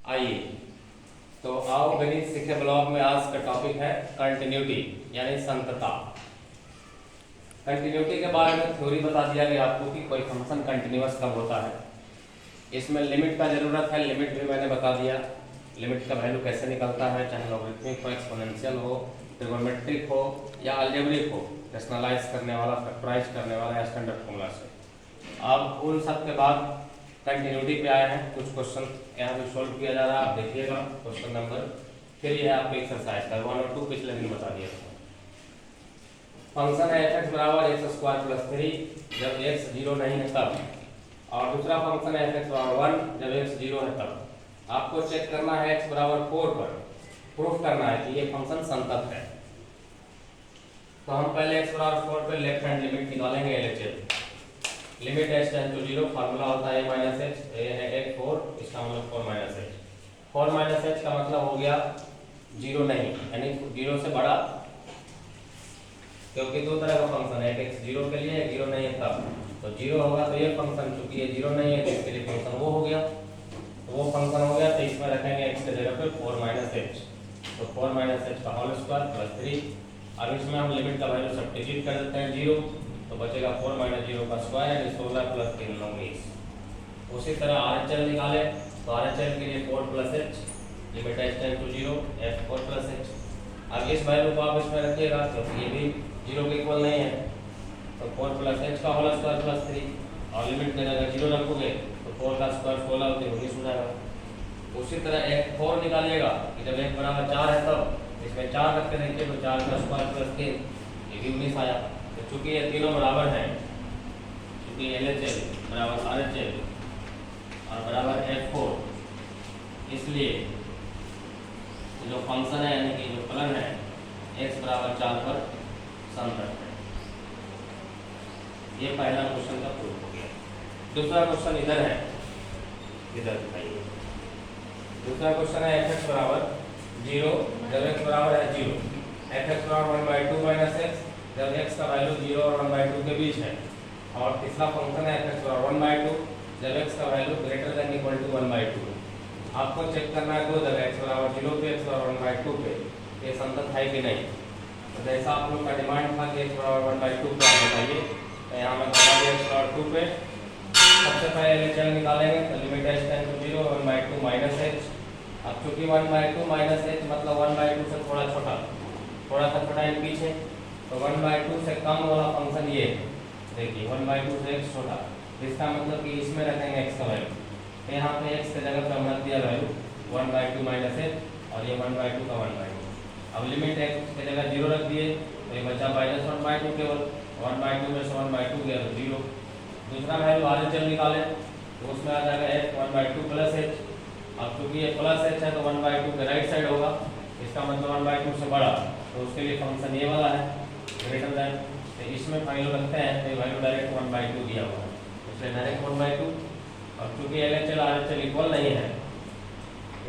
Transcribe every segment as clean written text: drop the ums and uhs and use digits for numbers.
आइए तो आओ गणित सीखे ब्लॉग में आज का टॉपिक है कंटिन्यूटी यानी संतता। कंटिन्यूटी के बारे में थ्योरी बता दिया गया आपको कि कोई फंक्शन कंटिन्यूअस कब होता है। इसमें लिमिट का जरूरत है, लिमिट भी मैंने बता दिया। लिमिट का वैल्यू कैसे निकलता है, चाहे लॉगरिथमिक हो, एक्सपोनेंशियल हो, ट्रिगोनोमेट्रिक हो या अलजेब्रिक हो, रेशनलाइज करने वाला, फैक्टराइज करने वाला या स्टैंडर्ड फॉर्मूला से। अब उन सब के बाद कंटिन्यूटी पे आए हैं। कुछ क्वेश्चन यहाँ पे सोल्व किया जा रहा है, आप देखिएगा क्वेश्चन नंबर। फिर ये आपको एक्सरसाइज का 1 और 2 पिछले दिन बता दिया था। फंक्शन है f(x) बराबर x² प्लस 3 जब x 0 नहीं है तब, और दूसरा फंक्शन है f(x) बराबर 1 जब x 0 है तब। आपको चेक करना है x बराबर 4 पर, प्रूफ करना है कि ये फंक्शन संतत है। तो हम पहले x बराबर 4 पर लेफ्ट हैंड लिमिट निकालेंगे LHS। Limit h tend to 0, formula होता है a माइनस h, a है एक 4, इसका मतलब 4 माइनस h। 4 माइनस h का मतलब हो गया 0 नहीं, यानी 0 से बड़ा, क्योंकि दो तरह का फंक्शन है, एक 0 के लिए, एक 0 नहीं है तब। तो 0 होगा तो ये फंक्शन, चूंकि ये 0 नहीं है तो इसके लिए फंक्शन वो हो गया, तो वो फंक्शन हो गया। तो इसमें रखेंगे x के जगह पे 4 माइनस h, तो 4 माइनस h का होल स्क्वायर प्लस 3। अब इसमें हम लिमिट का वैल्यू सब्स्टिट्यूट कर देते हैं 0, तो बचेगा 4 माइनस 0 का स्क्वायर यानी 16 प्लस 3 19। उसी तरह RHL निकाले तो RHL के लिए 4 plus h, limit h tend to 0 f 4 plus h। अब इस वैल्यू को आप इसमें रखिएगा क्योंकि ये भी 0 के इक्वल नहीं है, तो 4 प्लस h का होल स्क्वायर प्लस 3, और लिमिट में अगर 0 रखोगे तो 4 का स्क्वायर 16 होते 19 हो जाएगा। उसी तरह f 4 निकालिएगा कि जब f बराबर 4 है तब, इसमें 4 रख के देखिए तो 4 का स्क्वायर प्लस 3, ये भी 19 आया। तो चूंकि ये तीनों बराबर हैं, चूंकि LHL बराबर RHL और बराबर F4, इसलिए जो फंक्शन है यानी कि जो फलन है x बराबर 4 पर संतत है। ये पहला क्वेश्चन का प्रूफ हो गया। दूसरा क्वेश्चन इधर है, इधर दिखाइए। दूसरा क्वेश्चन है f(x) बराबर 0 जब x बराबर है 0, f(x) बराबर 1/2 माइनस x जब x का वैल्यू 0 और 1/2 के बीच है, और तीसरा फंक्शन है f(x) बराबर 1/2 जब x का value greater than equal to 1/2। आपको चेक करना है दो जगह, x बराबर 0 पे, x बराबर 1/2 पे, ये संतत है कि नहीं। तो जैसा आप लोग का डिमांड था कि x बराबर 1/2 पे आप बताइए, तो यहाँ मैं बता दिया x बराबर 2 पे। सबसे पहले LHL निकालेंगे तो limit h tend to 0 1/2 minus h। अब चूंकि 1/2 माइनस h मतलब 1/2 से थोड़ा छोटा, थोड़ा सा छोटा एक पीछे, तो 1/2 से कम वाला फंक्शन ये देखिए, 1/2 से x छोटा, इसका मतलब कि इसमें रखेंगे x का वैल्यू। तो यहाँ पे x के जगह पे हम रख दिया वैल्यू 1/2 माइनस h, और ये 1/2 का 1/2। अब लिमिट x के जगह 0 रख दिए तो ये बचा माइनस 1/2, केवल 1/2 में से 1/2 गया तो 0। दूसरा वैल्यू RHL निकाले तो उसमें आ जाएगा f 1/2 प्लस h। अब चूंकि ये प्लस h है तो 1/2 के राइट साइड होगा, इसका मतलब 1/2 से बड़ा, तो उसके लिए फंक्शन ये वाला है ग्रेटर देन। तो इसमें वैल्यू रखते हैं तो वैल्यू डायरेक्ट 1/2 दिया हुआ है, इसलिए डायरेक्ट 1/2। और चूंकि LHL RHL इक्वल नहीं है,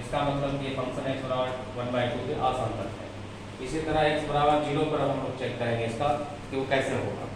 इसका मतलब कि फंक्शन x बराबर 1/2 के असंतत है। इसी तरह x बराबर 0 पर हम लोग चेक करेंगे इसका कि वो कैसे होगा।